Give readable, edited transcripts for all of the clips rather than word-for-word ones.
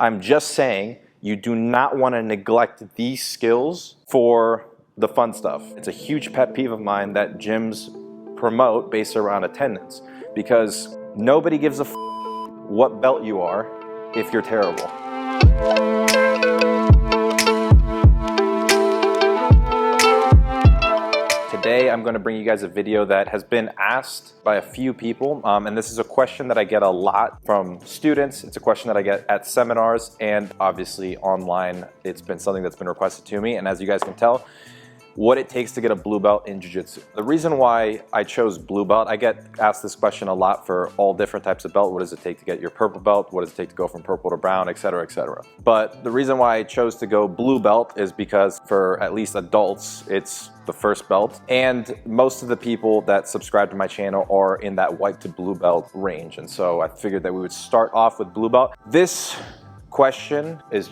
I'm just saying you do not want to neglect these skills for the fun stuff. It's a huge pet peeve of mine that gyms promote based around attendance, because nobody gives a what belt you are if you're terrible. Today I'm going to bring you guys a video that has been asked by a few people, and this is a question that I get a lot from students. It's a question that I get at seminars, and obviously online. It's been something that's been requested to me, and as you guys can tell, what it takes to get a blue belt in jiu-jitsu. The reason why I chose blue belt, I get asked this question a lot for all different types of belt. What does it take to get your purple belt? What does it take to go from purple to brown, etc., etc. But the reason why I chose to go blue belt is because for at least adults, it's the first belt, and most of the people that subscribe to my channel are in that white to blue belt range, and so I figured that we would start off with blue belt. This question is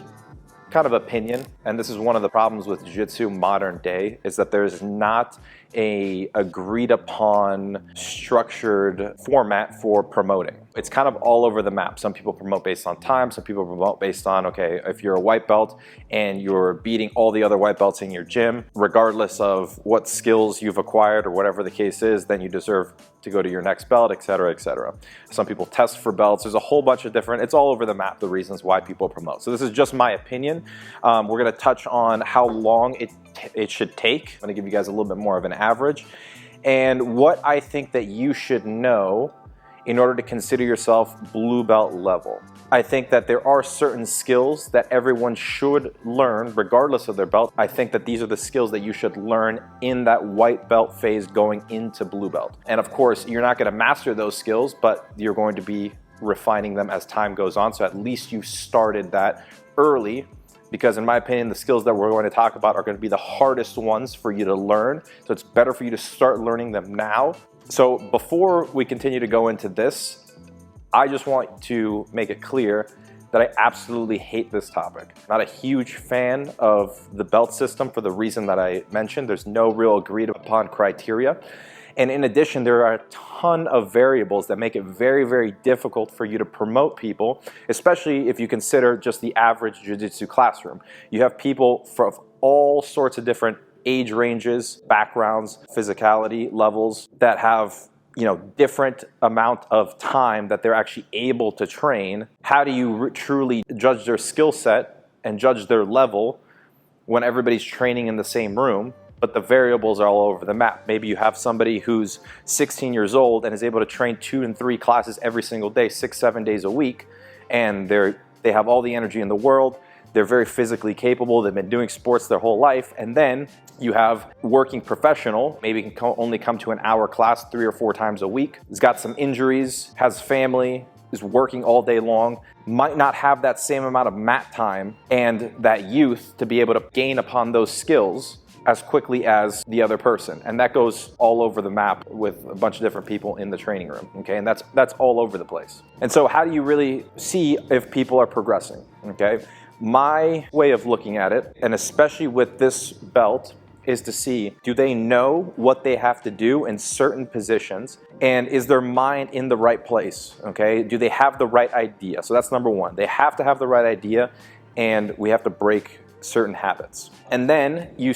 kind of opinion, and this is one of the problems with jiu-jitsu modern day, is that there's not a agreed upon structured format for promoting. It's kind of all over the map. Some people promote based on time, some people promote based on, okay, if you're a white belt and you're beating all the other white belts in your gym, regardless of what skills you've acquired or whatever the case is, then you deserve to go to your next belt, etc., etc. Some people test for belts. There's a whole bunch of different, it's all over the map, the reasons why people promote. So this is just my opinion. We're gonna touch on how long it should take. I'm gonna give you guys a little bit more of an average, and what I think that you should know in order to consider yourself blue belt level. I think that there are certain skills that everyone should learn regardless of their belt. I think that these are the skills that you should learn in that white belt phase going into blue belt. And of course, you're not gonna master those skills, but you're going to be refining them as time goes on. So at least you started that early, because in my opinion, the skills that we're going to talk about are going to be the hardest ones for you to learn. So it's better for you to start learning them now. So before we continue to go into this, I just want to make it clear that I absolutely hate this topic. I'm not a huge fan of the belt system for the reason that I mentioned. There's no real agreed upon criteria. And in addition, there are a ton of variables that make it very, very difficult for you to promote people, especially if you consider just the average jiu-jitsu classroom. You have people from all sorts of different age ranges, backgrounds, physicality levels that have, you know, different amount of time that they're actually able to train. How do you truly judge their skill set and judge their level when everybody's training in the same room? But the variables are all over the map. Maybe you have somebody who's 16 years old and is able to train 2 and 3 classes every single day, 6-7 days a week, and they have all the energy in the world. They're very physically capable. They've been doing sports their whole life. And then you have working professional, maybe can only come to an hour class 3 or 4 times a week. Has got some injuries, has family, is working all day long, might not have that same amount of mat time and that youth to be able to gain upon those skills as quickly as the other person. And that goes all over the map with a bunch of different people in the training room, okay? And that's all over the place. And so how do you really see if people are progressing, okay? My way of looking at it, and especially with this belt, is to see, do they know what they have to do in certain positions, and is their mind in the right place, okay? Do they have the right idea? So that's number one. They have to have the right idea, and we have to break certain habits. And then you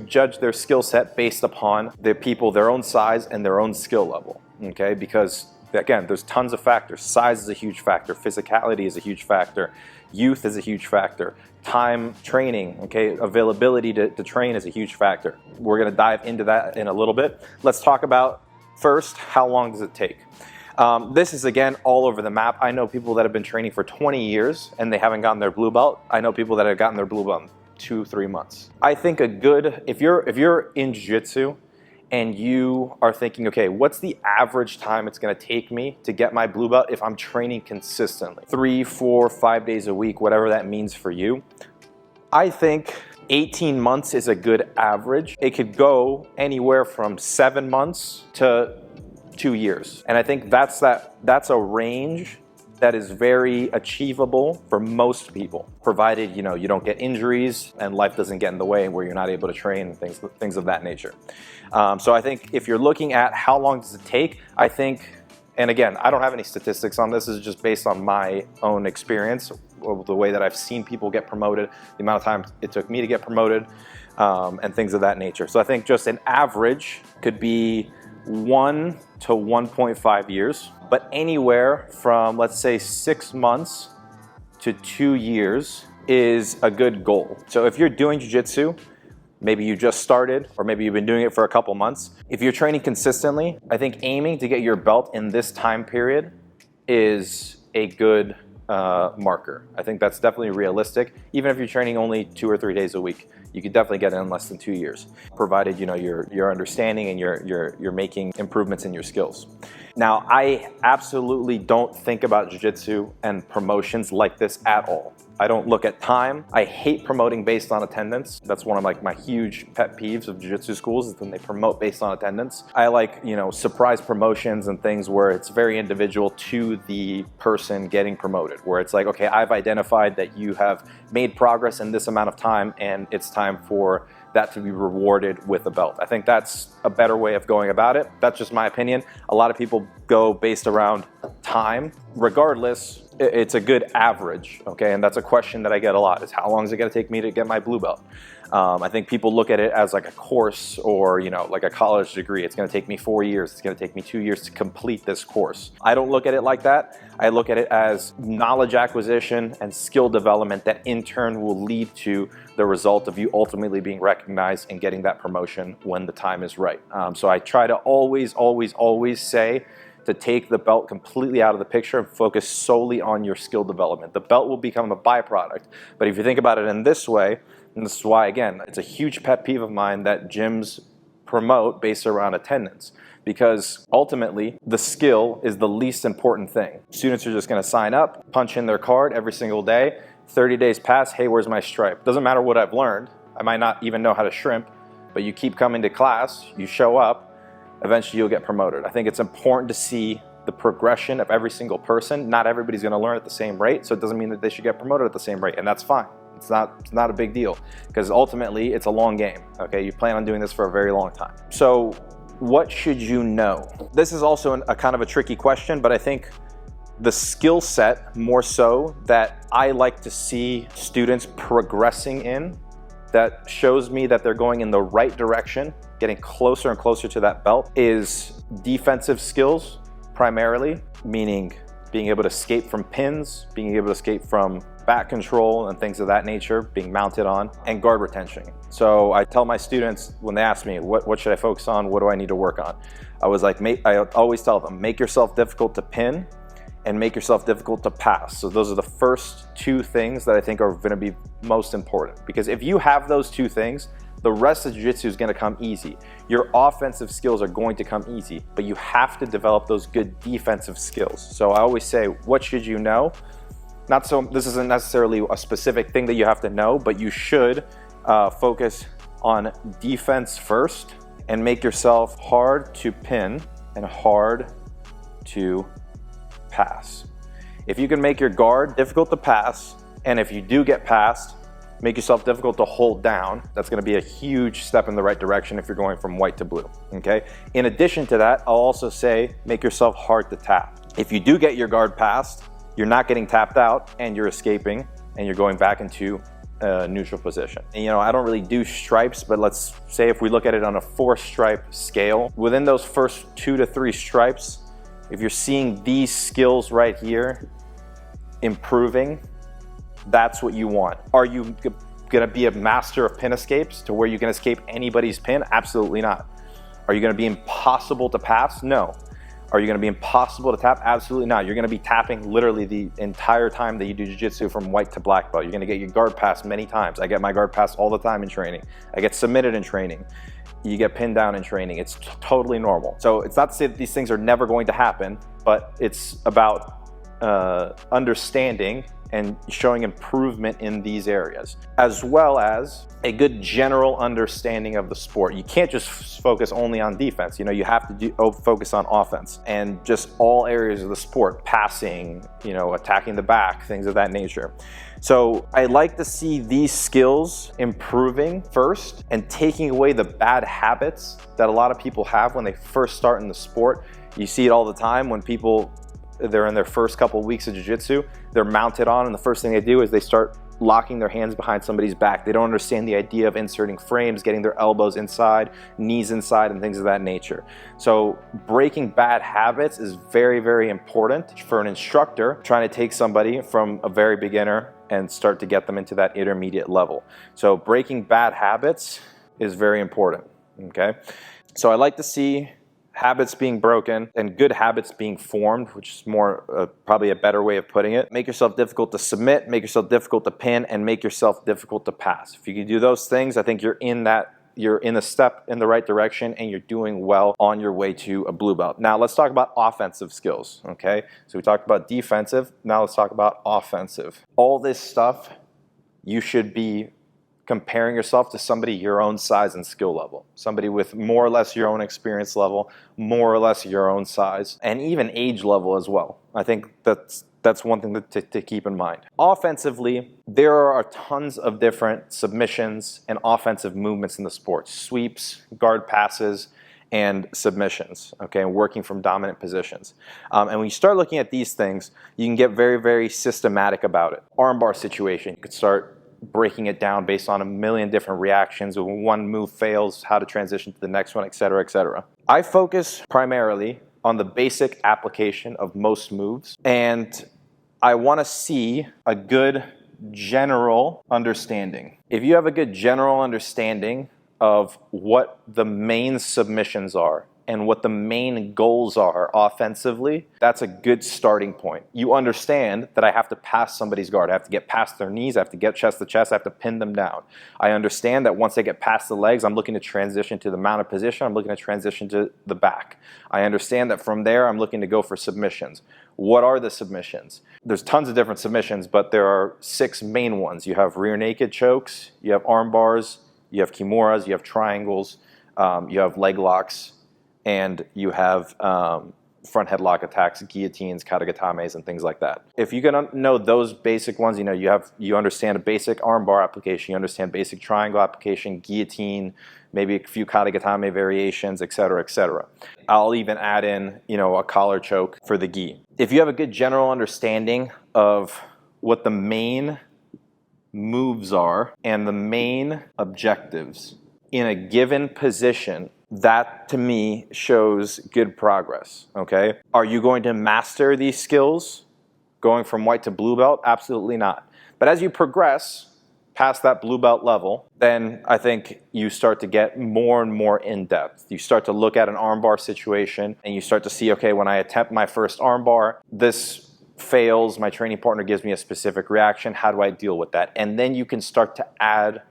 judge their skill set based upon the people, their own size and their own skill level, okay? Because again, there's tons of factors. Size is a huge factor. Physicality is a huge factor. Youth is a huge factor. Time training, okay? Availability to train is a huge factor. We're gonna dive into that in a little bit. Let's talk about first, how long does it take? This is, again, all over the map. I know people that have been training for 20 years and they haven't gotten their blue belt. I know people that have gotten their blue belt in 2-3 months. I think a good, if you're in jiu-jitsu and you are thinking, okay, what's the average time it's gonna take me to get my blue belt if I'm training consistently? 3, 4, 5 days a week, whatever that means for you. I think 18 months is a good average. It could go anywhere from 7 months to 2 years. And I think that's a range that is very achievable for most people, provided, you know, you don't get injuries and life doesn't get in the way where you're not able to train, things of that nature. So I think if you're looking at how long does it take, I think, and again, I don't have any statistics on this, this is just based on my own experience the way that I've seen people get promoted, the amount of time it took me to get promoted, and things of that nature. So I think just an average could be 1 to 1.5 years, but anywhere from, let's say, 6 months to 2 years is a good goal. So if you're doing jiu-jitsu, maybe you just started, or maybe you've been doing it for a couple months. If you're training consistently, I think aiming to get your belt in this time period is a good marker. I think that's definitely realistic. Even if you're training only 2 or 3 days a week, you could definitely get it in less than 2 years, provided you're understanding and you're making improvements in your skills. Now, I absolutely don't think about jiu-jitsu and promotions like this at all. I don't look at time. I hate promoting based on attendance. That's one of my huge pet peeves of jiu-jitsu schools, is when they promote based on attendance. I like, surprise promotions and things where it's very individual to the person getting promoted, where it's like, okay, I've identified that you have made progress in this amount of time and it's time for that to be rewarded with a belt. I think that's a better way of going about it. That's just my opinion. A lot of people go based around time. Regardless, it's a good average, okay? And that's a question that I get a lot, is how long is it gonna take me to get my blue belt? I think people look at it as like a course, or like a college degree. It's gonna take me 4 years, it's gonna take me 2 years to complete this course. I don't look at it like that. I look at it as knowledge acquisition and skill development that in turn will lead to the result of you ultimately being recognized and getting that promotion when the time is right. So I try to always say to take the belt completely out of the picture and focus solely on your skill development. The belt will become a byproduct. But if you think about it in this way, and this is why, again, it's a huge pet peeve of mine that gyms promote based around attendance, because ultimately the skill is the least important thing. Students are just gonna sign up, punch in their card every single day, 30 days pass, hey, where's my stripe? Doesn't matter what I've learned. I might not even know how to shrimp, but you keep coming to class, you show up, eventually you'll get promoted. I think it's important to see the progression of every single person. Not everybody's gonna learn at the same rate, so it doesn't mean that they should get promoted at the same rate, and that's fine. It's not a big deal, because ultimately it's a long game, okay? You plan on doing this for a very long time. So what should you know? This is also a kind of a tricky question, but I think the skill set more so that I like to see students progressing in, that shows me that they're going in the right direction, getting closer and closer to that belt, is defensive skills primarily, meaning being able to escape from pins, being able to escape from back control and things of that nature, being mounted on, and guard retention. So I tell my students when they ask me, what should I focus on? What do I need to work on? I always tell them, make yourself difficult to pin and make yourself difficult to pass. So those are the first 2 things that I think are gonna be most important. Because if you have those 2 things, the rest of jiu-jitsu is gonna come easy. Your offensive skills are going to come easy, but you have to develop those good defensive skills. So I always say, what should you know? This isn't necessarily a specific thing that you have to know, but you should focus on defense first and make yourself hard to pin and hard to pass. If you can make your guard difficult to pass, and if you do get passed, make yourself difficult to hold down, that's gonna be a huge step in the right direction if you're going from white to blue, okay? In addition to that, I'll also say, make yourself hard to tap. If you do get your guard passed, you're not getting tapped out and you're escaping and you're going back into a neutral position. And I don't really do stripes, but let's say if we look at it on a 4-stripe scale, within those first 2 to 3 stripes, if you're seeing these skills right here improving, that's what you want. Are you gonna be a master of pin escapes to where you can escape anybody's pin? Absolutely not. Are you gonna be impossible to pass? No. Are you gonna be impossible to tap? Absolutely not. You're gonna be tapping literally the entire time that you do jiu-jitsu from white to black belt. You're gonna get your guard passed many times. I get my guard passed all the time in training. I get submitted in training. You get pinned down in training. It's totally normal. So it's not to say that these things are never going to happen, but it's about understanding and showing improvement in these areas, as well as a good general understanding of the sport. You can't just focus only on defense. You have to focus on offense and just all areas of the sport, passing, attacking the back, things of that nature. So I like to see these skills improving first and taking away the bad habits that a lot of people have when they first start in the sport. You see it all the time when people they're in their first couple weeks of jiu-jitsu, they're mounted on, and the first thing they do is they start locking their hands behind somebody's back. They don't understand the idea of inserting frames, getting their elbows inside, knees inside, and things of that nature. So breaking bad habits is very, very important for an instructor trying to take somebody from a very beginner and start to get them into that intermediate level. So breaking bad habits is very important, okay? So I like to see habits being broken and good habits being formed, which is more probably a better way of putting it. Make yourself difficult to submit, make yourself difficult to pin, and make yourself difficult to pass. If you can do those things, I think you're in a step in the right direction and you're doing well on your way to a blue belt. Now let's talk about offensive skills, okay? So we talked about defensive, now let's talk about offensive. All this stuff, you should be comparing yourself to somebody your own size and skill level. Somebody with more or less your own experience level, more or less your own size, and even age level as well. I think that's one thing to keep in mind. Offensively, there are tons of different submissions and offensive movements in the sport. Sweeps, guard passes, and submissions, okay, and working from dominant positions. And when you start looking at these things, you can get very, very systematic about it. Armbar situation, you could start breaking it down based on a million different reactions. When one move fails, how to transition to the next one, etc., etc. I focus primarily on the basic application of most moves, and I want to see a good general understanding. If you have a good general understanding of what the main submissions are and what the main goals are offensively, that's a good starting point. You understand that I have to pass somebody's guard. I have to get past their knees. I have to get chest to chest. I have to pin them down. I understand that once I get past the legs, I'm looking to transition to the mounted position. I'm looking to transition to the back. I understand that from there, I'm looking to go for submissions. What are the submissions? There's tons of different submissions, but there are 6 main ones. You have rear naked chokes, you have arm bars, you have kimuras, you have triangles, you have leg locks, and you have front headlock attacks, guillotines, katagatames, and things like that. If you can know those basic ones, you understand a basic armbar application, you understand basic triangle application, guillotine, maybe a few katagatame variations, etc., etc. I'll even add in, a collar choke for the gi. If you have a good general understanding of what the main moves are and the main objectives in a given position, that to me shows good progress, okay? Are you going to master these skills going from white to blue belt? Absolutely not. But as you progress past that blue belt level, then I think you start to get more and more in depth. You start to look at an armbar situation and you start to see, okay, when I attempt my first armbar, this fails, my training partner gives me a specific reaction, how do I deal with that? And then you can start to add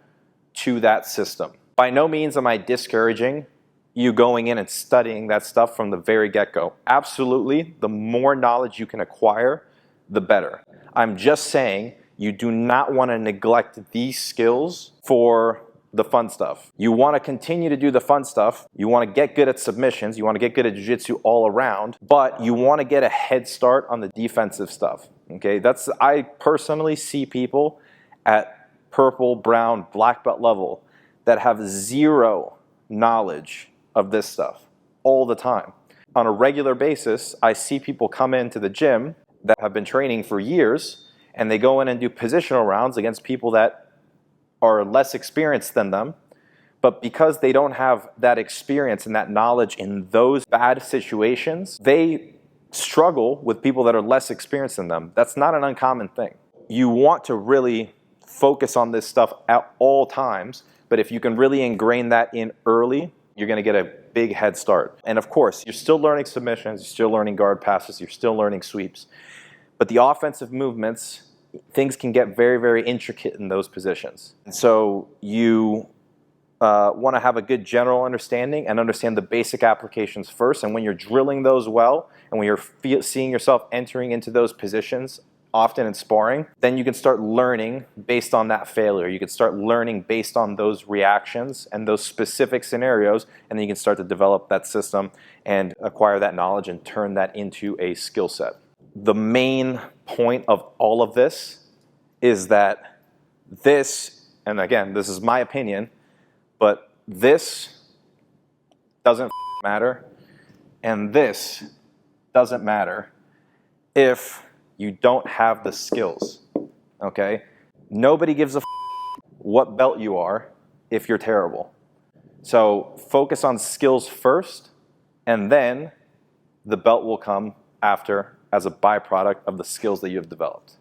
to that system. By no means am I discouraging you going in and studying that stuff from the very get-go. Absolutely, the more knowledge you can acquire, the better. I'm just saying you do not want to neglect these skills for the fun stuff. You want to continue to do the fun stuff. You want to get good at submissions. You want to get good at jiu-jitsu all around, but you want to get a head start on the defensive stuff. Okay, I personally see people at purple, brown, black belt level that have zero knowledge of this stuff all the time. On a regular basis, I see people come into the gym that have been training for years, and they go in and do positional rounds against people that are less experienced than them, but because they don't have that experience and that knowledge in those bad situations, they struggle with people that are less experienced than them. That's not an uncommon thing. You want to really focus on this stuff at all times, but if you can really ingrain that in early, you're going to get a big head start. And of course, you're still learning submissions, you're still learning guard passes, you're still learning sweeps. But the offensive movements, things can get very, very intricate in those positions. And so you want to have a good general understanding and understand the basic applications first. And when you're drilling those well, and when you're seeing yourself entering into those positions, often in sparring, then you can start learning based on that failure. You can start learning based on those reactions and those specific scenarios, and then you can start to develop that system and acquire that knowledge and turn that into a skill set. The main point of all of this is that this, and again, this is my opinion, but this doesn't matter, and this doesn't matter, if you don't have the skills, okay? Nobody gives a what belt you are if you're terrible. So focus on skills first, and then the belt will come after as a byproduct of the skills that you have developed.